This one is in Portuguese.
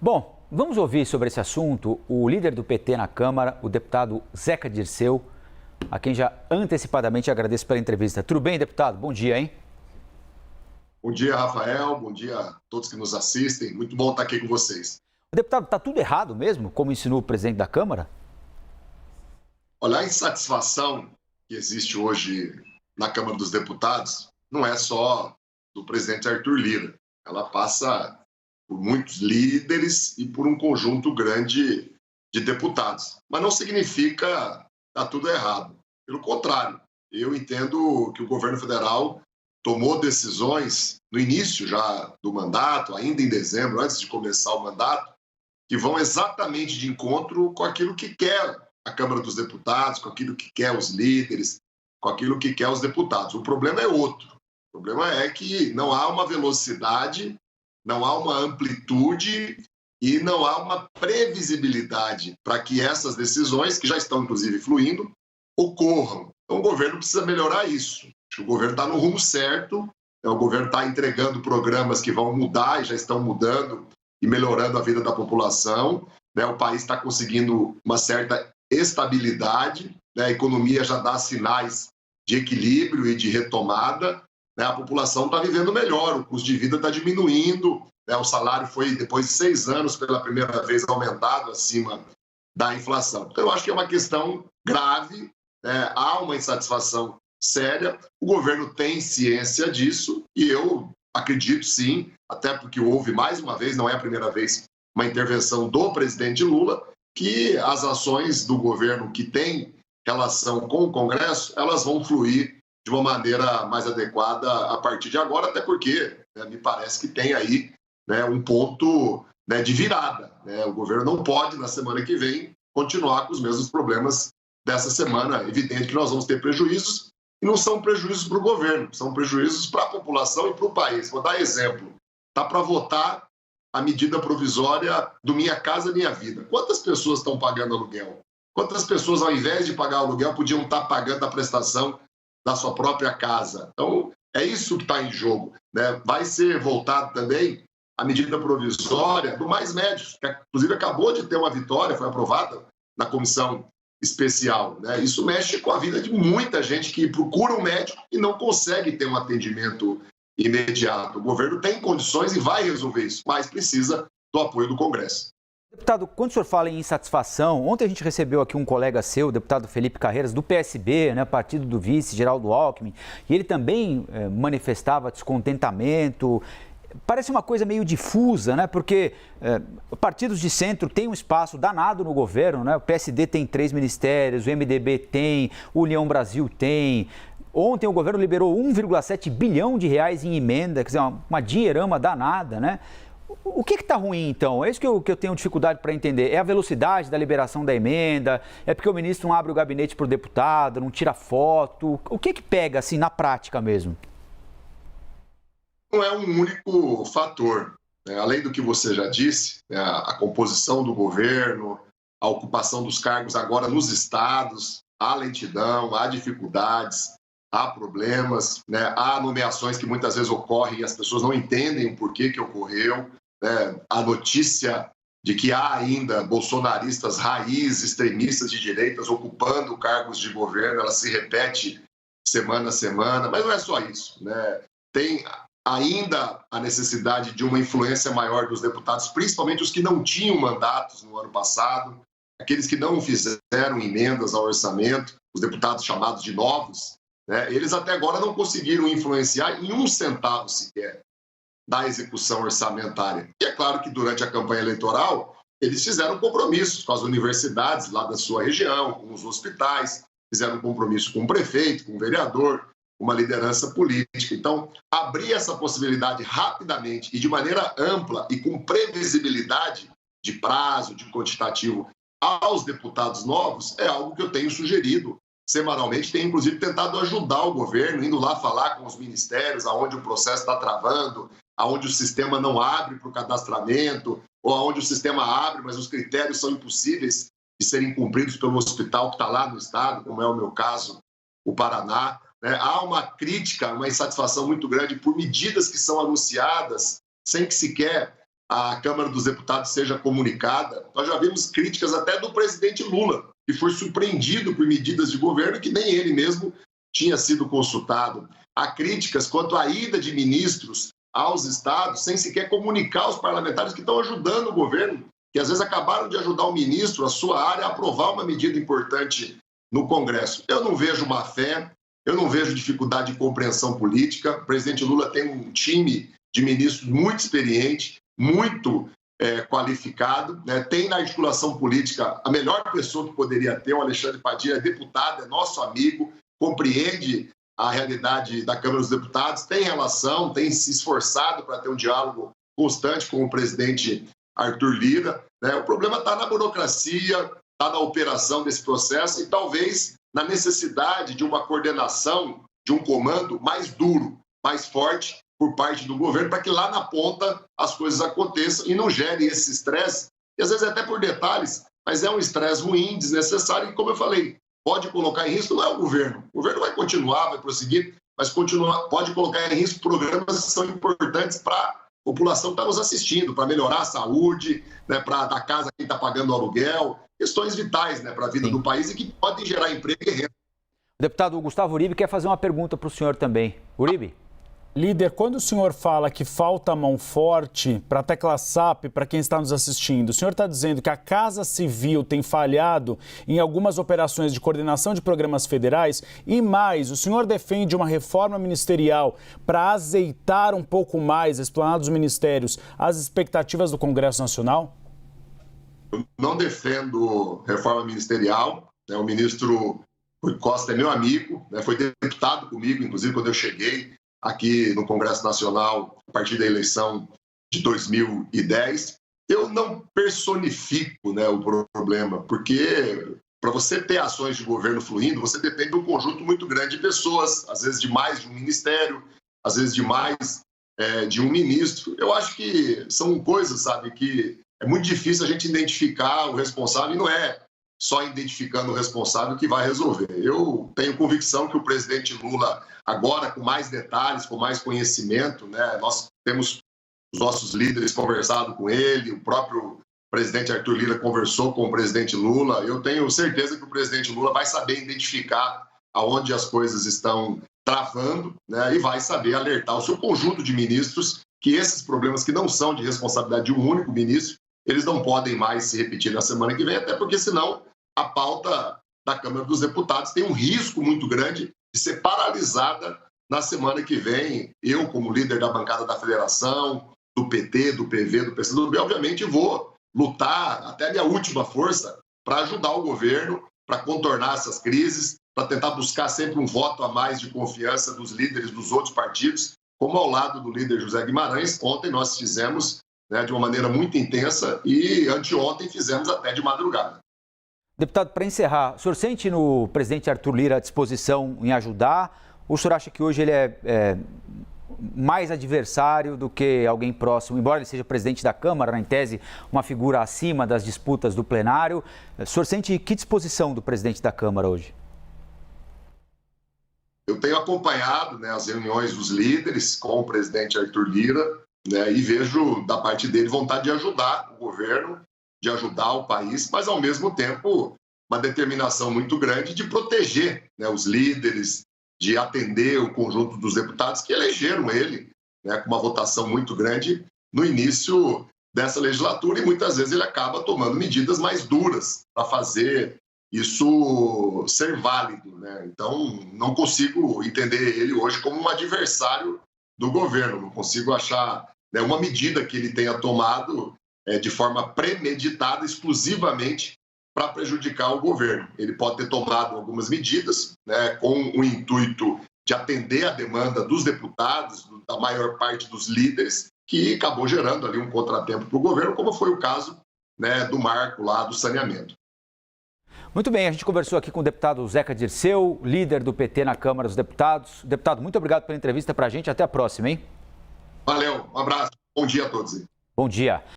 Bom, vamos ouvir sobre esse assunto o líder do PT na Câmara, o deputado Zeca Dirceu, a quem já antecipadamente agradeço pela entrevista. Tudo bem, deputado? Bom dia, hein? Bom dia, Rafael. Bom dia a todos que nos assistem. Muito bom estar aqui com vocês. Deputado, está tudo errado mesmo, como ensinou o presidente da Câmara? Olha, a insatisfação que existe hoje na Câmara dos Deputados não é só do presidente Arthur Lira. Ela passa por muitos líderes e por um conjunto grande de deputados. Mas não significa que está tudo errado. Pelo contrário, eu entendo que o governo federal tomou decisões no início já do mandato, ainda em dezembro, antes de começar o mandato, que vão exatamente de encontro com aquilo que quer a Câmara dos Deputados, com aquilo que quer os líderes, com aquilo que quer os deputados. O problema é outro. O problema é que não há uma velocidade, não há uma amplitude e não há uma previsibilidade para que essas decisões, que já estão inclusive fluindo, ocorram. Então o governo precisa melhorar isso. Acho que o governo está no rumo certo, o governo está entregando programas que vão mudar e já estão mudando e melhorando a vida da população. O país está conseguindo uma certa estabilidade, a economia já dá sinais de equilíbrio e de retomada, a população está vivendo melhor, o custo de vida está diminuindo, o salário foi, depois de 6 anos, pela primeira vez aumentado acima da inflação. Então, eu acho que é uma questão grave, há uma insatisfação séria, o governo tem ciência disso e eu acredito sim, até porque houve mais uma vez, não é a primeira vez, uma intervenção do presidente Lula, que as ações do governo que tem relação com o Congresso, elas vão fluir de uma maneira mais adequada a partir de agora, até porque me parece que tem aí um ponto de virada. O governo não pode, na semana que vem, continuar com os mesmos problemas dessa semana. É evidente que nós vamos ter prejuízos, e não são prejuízos para o governo, são prejuízos para a população e para o país. Vou dar exemplo. Está para votar a medida provisória do Minha Casa Minha Vida. Quantas pessoas estão pagando aluguel? Quantas pessoas, ao invés de pagar aluguel, podiam estar pagando a prestação da sua própria casa? Então, é isso que está em jogo. Vai ser voltado também a medida provisória do Mais Médicos, que inclusive acabou de ter uma vitória, foi aprovada na comissão especial. Isso mexe com a vida de muita gente que procura um médico e não consegue ter um atendimento imediato. O governo tem condições e vai resolver isso, mas precisa do apoio do Congresso. Deputado, quando o senhor fala em insatisfação, ontem a gente recebeu aqui um colega seu, o deputado Felipe Carreiras, do PSB, partido do vice, Geraldo Alckmin, e ele também manifestava descontentamento. Parece uma coisa meio difusa, porque partidos de centro têm um espaço danado no governo, O PSD tem 3 ministérios, o MDB tem, o União Brasil tem. Ontem o governo liberou 1,7 bilhão de reais em emenda, quer dizer, uma dinheirama danada, O que está ruim, então? É isso que eu tenho dificuldade para entender. É a velocidade da liberação da emenda? É porque o ministro não abre o gabinete para o deputado, não tira foto? O que pega, assim, na prática mesmo? Não é um único fator. Além do que você já disse, a composição do governo, a ocupação dos cargos agora nos estados, há lentidão, há dificuldades, há problemas, há nomeações que muitas vezes ocorrem e as pessoas não entendem o porquê que ocorreu. A notícia de que há ainda bolsonaristas raiz, extremistas de direitas ocupando cargos de governo, ela se repete semana a semana, mas não é só isso. Tem ainda a necessidade de uma influência maior dos deputados, principalmente os que não tinham mandatos no ano passado, aqueles que não fizeram emendas ao orçamento, os deputados chamados de novos, eles até agora não conseguiram influenciar em 1 centavo sequer da execução orçamentária. E é claro que durante a campanha eleitoral eles fizeram compromissos com as universidades lá da sua região, com os hospitais, fizeram compromisso com o prefeito, com o vereador, uma liderança política. Então, abrir essa possibilidade rapidamente e de maneira ampla e com previsibilidade de prazo, de quantitativo aos deputados novos é algo que eu tenho sugerido semanalmente, tenho inclusive tentado ajudar o governo, indo lá falar com os ministérios, aonde o processo está travando, aonde o sistema não abre para o cadastramento, ou aonde o sistema abre, mas os critérios são impossíveis de serem cumpridos pelo hospital que está lá no estado, como é o meu caso, o Paraná. Há uma crítica, uma insatisfação muito grande por medidas que são anunciadas sem que sequer a Câmara dos Deputados seja comunicada. Nós já vimos críticas até do presidente Lula, que foi surpreendido por medidas de governo que nem ele mesmo tinha sido consultado. Há críticas quanto à ida de ministros aos estados sem sequer comunicar aos parlamentares que estão ajudando o governo, que às vezes acabaram de ajudar o ministro, a sua área, a aprovar uma medida importante no Congresso. Eu não vejo má fé, eu não vejo dificuldade de compreensão política. O presidente Lula tem um time de ministros muito experiente, muito qualificado, né? Tem na articulação política a melhor pessoa que poderia ter, o Alexandre Padilha, é deputado, é nosso amigo, compreende a realidade da Câmara dos Deputados, tem relação, tem se esforçado para ter um diálogo constante com o presidente Arthur Lira, né? O problema está na burocracia, está na operação desse processo e talvez na necessidade de uma coordenação, de um comando mais duro, mais forte por parte do governo, para que lá na ponta as coisas aconteçam e não gere esse estresse, e às vezes até por detalhes, mas é um estresse ruim, desnecessário, e como eu falei, pode colocar em risco, não é o governo vai continuar, vai prosseguir, mas pode colocar em risco programas que são importantes para a população que está nos assistindo, para melhorar a saúde, né, para dar casa a quem está pagando o aluguel, questões vitais, né, para a vida do país e que podem gerar emprego e renda. O deputado Gustavo Uribe quer fazer uma pergunta para o senhor também. Uribe? Líder, quando o senhor fala que falta mão forte para a tecla SAP, para quem está nos assistindo, o senhor está dizendo que a Casa Civil tem falhado em algumas operações de coordenação de programas federais e mais, o senhor defende uma reforma ministerial para azeitar um pouco mais, explanar dos ministérios, as expectativas do Congresso Nacional? Eu não defendo reforma ministerial, né? O ministro Rui Costa é meu amigo, né? Foi deputado comigo, inclusive quando eu cheguei aqui no Congresso Nacional, a partir da eleição de 2010. Eu não personifico, né, o problema, porque para você ter ações de governo fluindo, você depende de um conjunto muito grande de pessoas, às vezes de mais de um ministério, às vezes de mais de um ministro. Eu acho que são coisas, sabe, que é muito difícil a gente identificar o responsável, e não é só identificando o responsável que vai resolver. Eu tenho convicção que o presidente Lula, agora com mais detalhes, com mais conhecimento, né, nós temos os nossos líderes conversado com ele, o próprio presidente Arthur Lira conversou com o presidente Lula. Eu tenho certeza que o presidente Lula vai saber identificar aonde as coisas estão travando, né, e vai saber alertar o seu conjunto de ministros que esses problemas que não são de responsabilidade de um único ministro, eles não podem mais se repetir na semana que vem, até porque senão a pauta da Câmara dos Deputados tem um risco muito grande de ser paralisada na semana que vem. Eu, como líder da bancada da federação, do PT, do PV, do PCdoB, obviamente vou lutar até a minha última força para ajudar o governo, para contornar essas crises, para tentar buscar sempre um voto a mais de confiança dos líderes dos outros partidos, como ao lado do líder José Guimarães. Ontem nós fizemos, né, de uma maneira muito intensa e anteontem fizemos até de madrugada. Deputado, para encerrar, o senhor sente no presidente Arthur Lira a disposição em ajudar? Ou o senhor acha que hoje ele é mais adversário do que alguém próximo? Embora ele seja presidente da Câmara, em tese, uma figura acima das disputas do plenário, o senhor sente que disposição do presidente da Câmara hoje? Eu tenho acompanhado, né, as reuniões dos líderes com o presidente Arthur Lira, né, e vejo da parte dele vontade de ajudar o governo, de ajudar o país, mas ao mesmo tempo uma determinação muito grande de proteger, né, os líderes, de atender o conjunto dos deputados que elegeram ele, né, com uma votação muito grande no início dessa legislatura, e muitas vezes ele acaba tomando medidas mais duras para fazer isso ser válido, né? Então, não consigo entender ele hoje como um adversário do governo, não consigo achar, né, uma medida que ele tenha tomado de forma premeditada, exclusivamente para prejudicar o governo. Ele pode ter tomado algumas medidas, né, com o intuito de atender a demanda dos deputados, da maior parte dos líderes, que acabou gerando ali um contratempo para o governo, como foi o caso, né, do marco lá do saneamento. Muito bem, a gente conversou aqui com o deputado Zeca Dirceu, líder do PT na Câmara dos Deputados. Deputado, muito obrigado pela entrevista para a gente. Até a próxima, hein? Valeu, um abraço. Bom dia a todos. Bom dia.